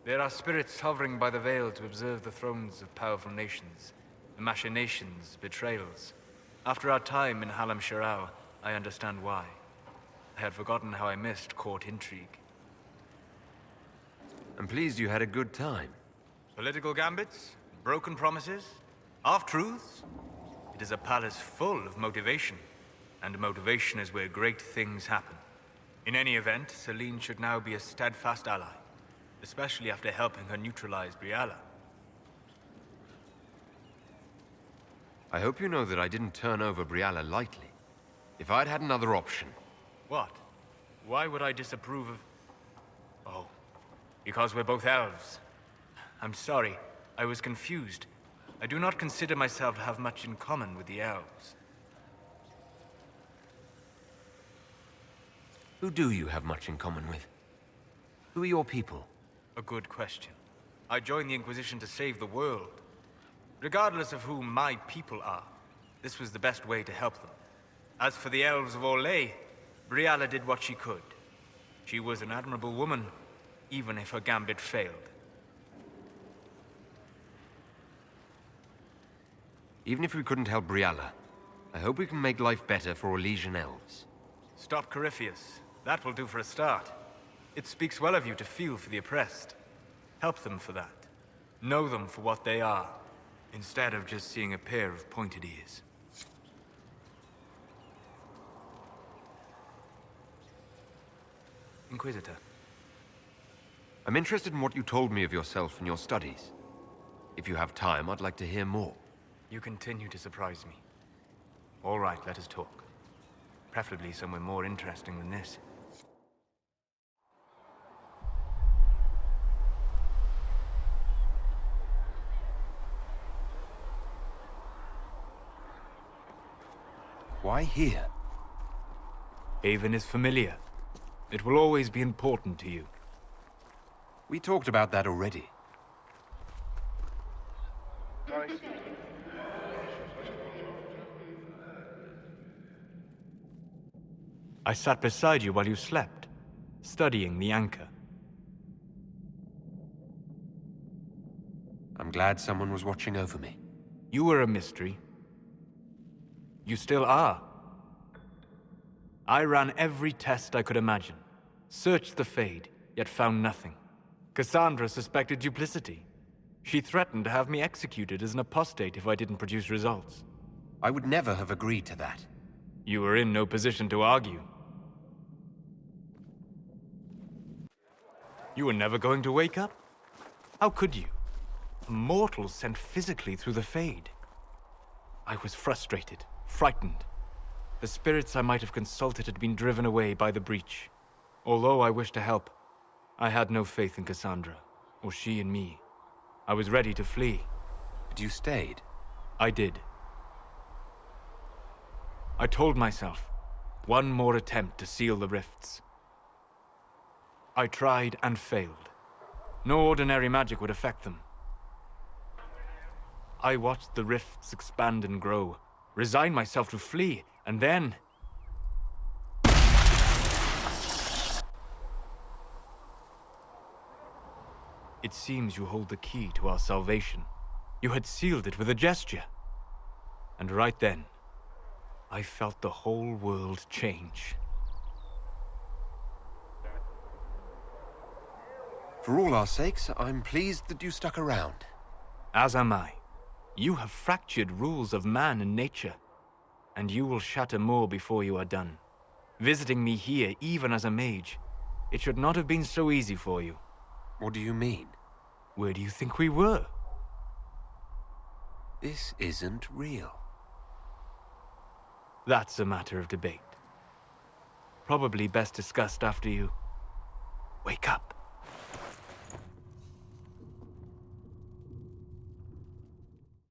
There are spirits hovering by the veil to observe the thrones of powerful nations, the machinations, betrayals. After our time in Halam Sharal, I understand why. I had forgotten how I missed court intrigue. I'm pleased you had a good time. Political gambits, broken promises, half-truths. It is a palace full of motivation, and motivation is where great things happen. In any event, Celine should now be a steadfast ally, especially after helping her neutralize Briala. I hope you know that I didn't turn over Briala lightly. If I'd had another option... What? Why would I disapprove of... Oh, because we're both elves. I'm sorry, I was confused. I do not consider myself to have much in common with the elves. Who do you have much in common with? Who are your people? A good question. I joined the Inquisition to save the world. Regardless of who my people are, this was the best way to help them. As for the elves of Orlais, Briala did what she could. She was an admirable woman, even if her gambit failed. Even if we couldn't help Briala, I hope we can make life better for Orlesian elves. Stop Corypheus. That will do for a start. It speaks well of you to feel for the oppressed. Help them for that. Know them for what they are, instead of just seeing a pair of pointed ears. Inquisitor. I'm interested in what you told me of yourself and your studies. If you have time, I'd like to hear more. You continue to surprise me. All right, let us talk. Preferably somewhere more interesting than this. Why here? Haven is familiar. It will always be important to you. We talked about that already. I sat beside you while you slept, studying the anchor. I'm glad someone was watching over me. You were a mystery. You still are. I ran every test I could imagine. Searched the Fade, yet found nothing. Cassandra suspected duplicity. She threatened to have me executed as an apostate if I didn't produce results. I would never have agreed to that. You were in no position to argue. You were never going to wake up? How could you? A mortal sent physically through the Fade. I was frustrated, frightened. The spirits I might have consulted had been driven away by the breach. Although I wished to help, I had no faith in Cassandra, or she in me. I was ready to flee. But you stayed. I did. I told myself, one more attempt to seal the rifts. I tried and failed. No ordinary magic would affect them. I watched the rifts expand and grow, resigned myself to flee, and then... It seems you hold the key to our salvation. You had sealed it with a gesture. And right then, I felt the whole world change. For all our sakes, I'm pleased that you stuck around. As am I. You have fractured rules of man and nature, and you will shatter more before you are done. Visiting me here, even as a mage, it should not have been so easy for you. What do you mean? Where do you think we were? This isn't real. That's a matter of debate. Probably best discussed after you wake up.